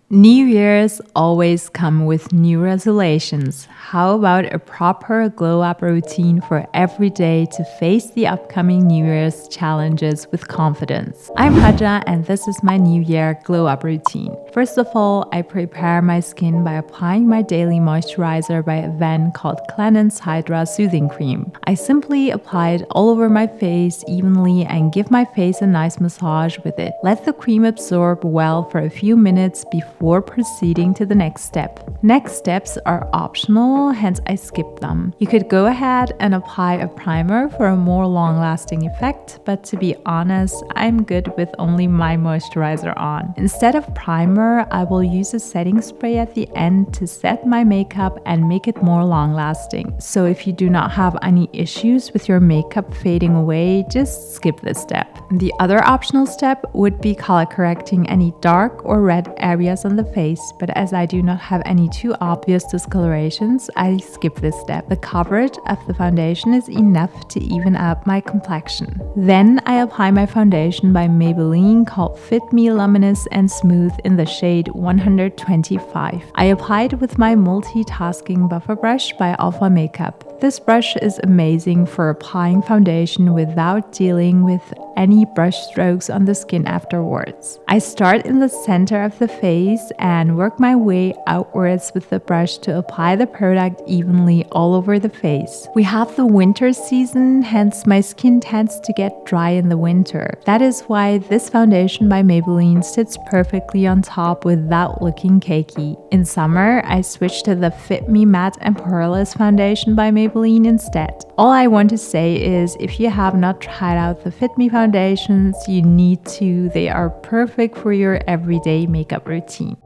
New Year's always come with new resolutions. How about a proper glow-up routine for every day to face the upcoming New Year's challenges with confidence? I'm Haja and this is my New Year glow-up routine. First of all, I prepare my skin by applying my daily moisturizer by a van called Clenon's Hydra Soothing Cream. I simply apply it all over my face evenly and give my face a nice massage with it. Let the cream absorb well for a few minutes before proceeding to the next step. Next steps are optional, hence I skip them. You could go ahead and apply a primer for a more long-lasting effect, but to be honest, I'm good with only my moisturizer on. Instead of primer, I will use a setting spray at the end to set my makeup and make it more long-lasting. So if you do not have any issues with your makeup fading away, just skip this step. The other optional step would be color correcting any dark or red areas on the face, but as I do not have any too obvious discolorations, I skip this step. The coverage of the foundation is enough to even out my complexion. Then I apply my foundation by Maybelline called Fit Me Luminous and Smooth in the shade 125. I apply it with my multitasking buffer brush by Alpha Makeup. This brush is amazing for applying foundation without dealing with any brush strokes on the skin afterwards. I start in the center of the face and work my way outwards with the brush to apply the product evenly all over the face. We have the winter season, hence my skin tends to get dry in the winter. That is why this foundation by Maybelline sits perfectly on top without looking cakey. In summer, I switch to the Fit Me Matte and Poreless foundation by Maybelline instead. All I want to say is if you have not tried out the Fit Me foundations, you need to. They are perfect for your everyday makeup routine.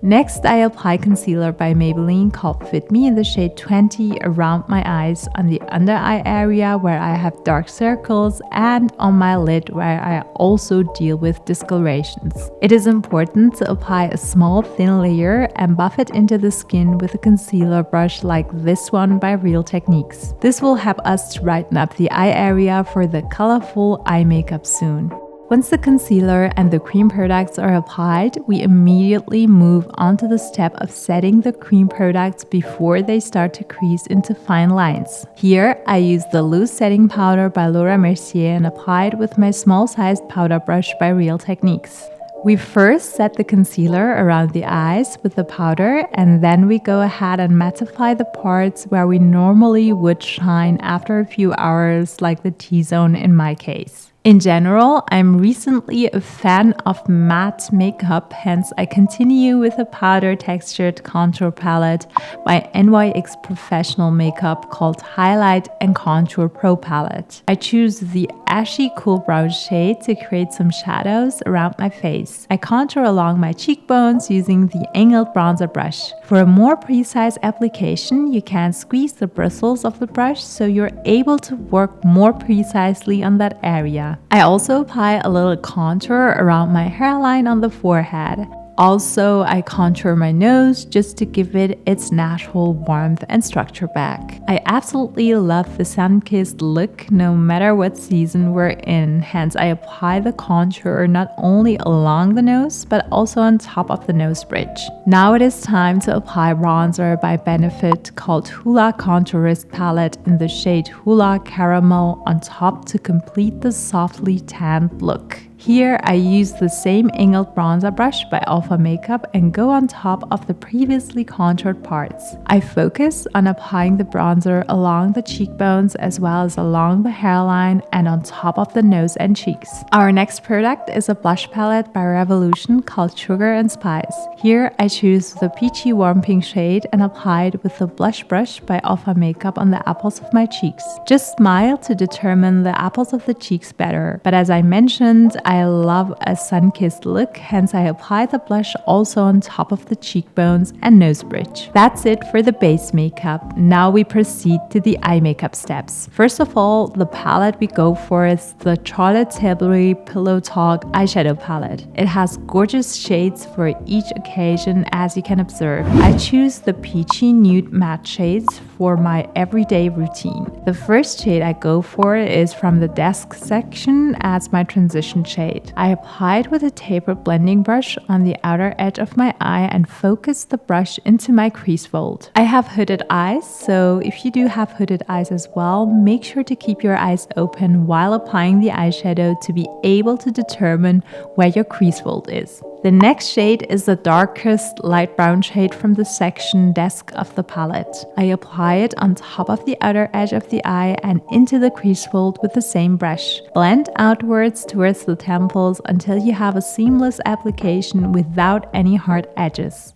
Next, I apply concealer by Maybelline called Fit Me in the shade 20 around my eyes, on the under eye area where I have dark circles, and on my lid where I also deal with discolorations. It is important to apply a small thin layer and buff it into the skin with a concealer brush like this one by Real Techniques. This will help us to brighten up the eye area for the colorful eye makeup soon. Once the concealer and the cream products are applied, we immediately move on to the step of setting the cream products before they start to crease into fine lines. Here, I use the loose setting powder by Laura Mercier and apply it with my small-sized powder brush by Real Techniques. We first set the concealer around the eyes with the powder, and then we go ahead and mattify the parts where we normally would shine after a few hours, like the T-zone in my case. In general, I'm recently a fan of matte makeup, hence I continue with a powder textured contour palette by NYX Professional Makeup called Highlight and Contour Pro Palette. I choose the ashy cool brown shade to create some shadows around my face. I contour along my cheekbones using the angled bronzer brush. For a more precise application, you can squeeze the bristles of the brush so you're able to work more precisely on that area. I also apply a little contour around my hairline on the forehead. Also, I contour my nose just to give it its natural warmth and structure back. I absolutely love the sun-kissed look no matter what season we're in, hence I apply the contour not only along the nose but also on top of the nose bridge. Now it is time to apply bronzer by Benefit called Hoola Contourist Palette in the shade Hoola Caramel on top to complete the softly tanned look. Here, I use the same angled bronzer brush by Alpha Makeup and go on top of the previously contoured parts. I focus on applying the bronzer along the cheekbones as well as along the hairline and on top of the nose and cheeks. Our next product is a blush palette by Revolution called Sugar and Spice. Here, I choose the peachy warm pink shade and apply it with the blush brush by Alpha Makeup on the apples of my cheeks. Just smile to determine the apples of the cheeks better. But as I mentioned, I love a sun-kissed look, hence I apply the blush also on top of the cheekbones and nose bridge. That's it for the base makeup. Now we proceed to the eye makeup steps. First of all, the palette we go for is the Charlotte Tilbury Pillow Talk eyeshadow palette. It has gorgeous shades for each occasion, as you can observe. I choose the peachy nude matte shades for my everyday routine. The first shade I go for is from the Desk section as my transition shade. shade. I apply it with a tapered blending brush on the outer edge of my eye and focus the brush into my crease fold. I have hooded eyes, so if you do have hooded eyes as well, make sure to keep your eyes open while applying the eyeshadow to be able to determine where your crease fold is. The next shade is the darkest light brown shade from the section Desk of the palette. I apply it on top of the outer edge of the eye and into the crease fold with the same brush. Blend outwards towards the temples until you have a seamless application without any hard edges.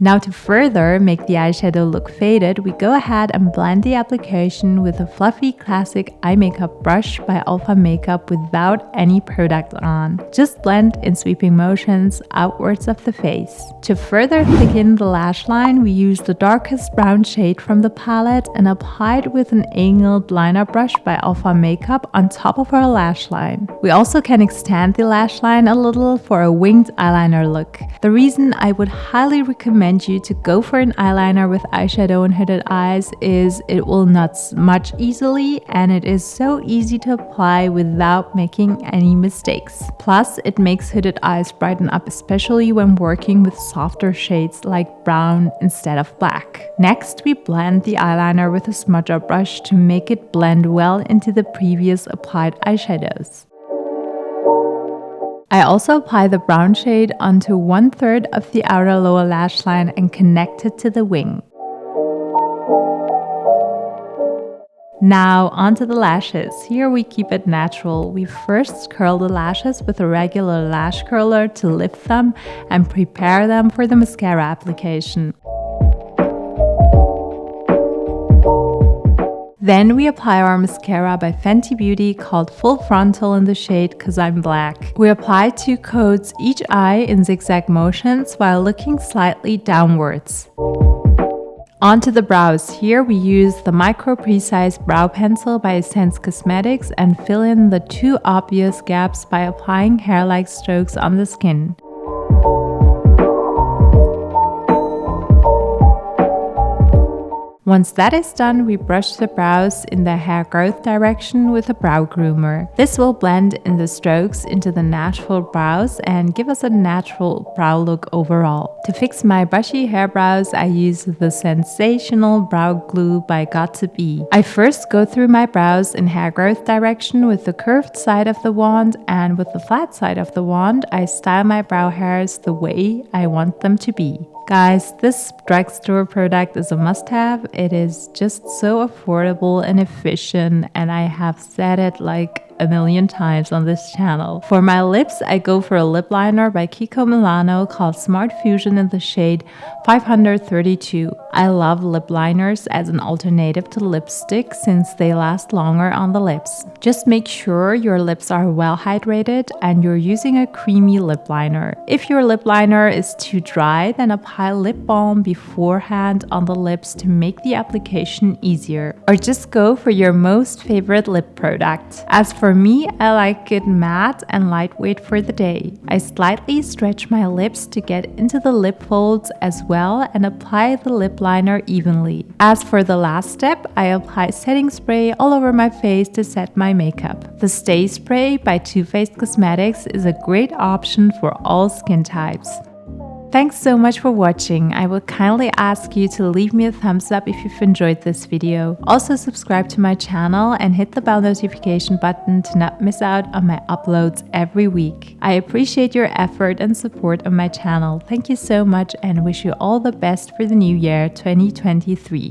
Now to further make the eyeshadow look faded, we go ahead and blend the application with a fluffy classic eye makeup brush by Alpha Makeup without any product on. Just blend in sweeping motions outwards of the face. To further thicken the lash line, we use the darkest brown shade from the palette and apply it with an angled liner brush by Alpha Makeup on top of our lash line. We also can extend the lash line a little for a winged eyeliner look. The reason I would highly recommend you to go for an eyeliner with eyeshadow and hooded eyes is it will not smudge easily and it is so easy to apply without making any mistakes. Plus, it makes hooded eyes brighten up, especially when working with softer shades like brown instead of black. Next, we blend the eyeliner with a smudger brush to make it blend well into the previous applied eyeshadows. I also apply the brown shade onto 1/3 of the outer lower lash line and connect it to the wing. Now onto the lashes. Here we keep it natural. We first curl the lashes with a regular lash curler to lift them and prepare them for the mascara application. Then we apply our mascara by Fenty Beauty called Full Frontal in the shade Cause I'm Black. We apply 2 coats each eye in zigzag motions while looking slightly downwards. Onto the brows. Here we use the Micro Precise Brow Pencil by Essence Cosmetics and fill in the 2 obvious gaps by applying hair-like strokes on the skin. Once that is done, we brush the brows in the hair growth direction with a brow groomer. This will blend in the strokes into the natural brows and give us a natural brow look overall. To fix my bushy hair brows, I use the Sensational Brow Glue by Got2b. I first go through my brows in hair growth direction with the curved side of the wand, and with the flat side of the wand, I style my brow hairs the way I want them to be. Guys, this drugstore product is a must-have. It is just so affordable and efficient, and I have said it like a million times on this channel. For my lips, I go for a lip liner by Kiko Milano called Smart Fusion in the shade 532. I love lip liners as an alternative to lipstick since they last longer on the lips. Just make sure your lips are well hydrated and you're using a creamy lip liner. If your lip liner is too dry, then apply lip balm beforehand on the lips to make the application easier. Or just go for your most favorite lip product. As for me, I like it matte and lightweight for the day. I slightly stretch my lips to get into the lip folds as well and apply the lip liner evenly. As for the last step, I apply setting spray all over my face to set my makeup. The Stay Spray by Too Faced Cosmetics is a great option for all skin types. Thanks so much for watching. I will kindly ask you to leave me a thumbs up if you've enjoyed this video. Also subscribe to my channel and hit the bell notification button to not miss out on my uploads every week. I appreciate your effort and support on my channel. Thank you so much and wish you all the best for the new year 2023.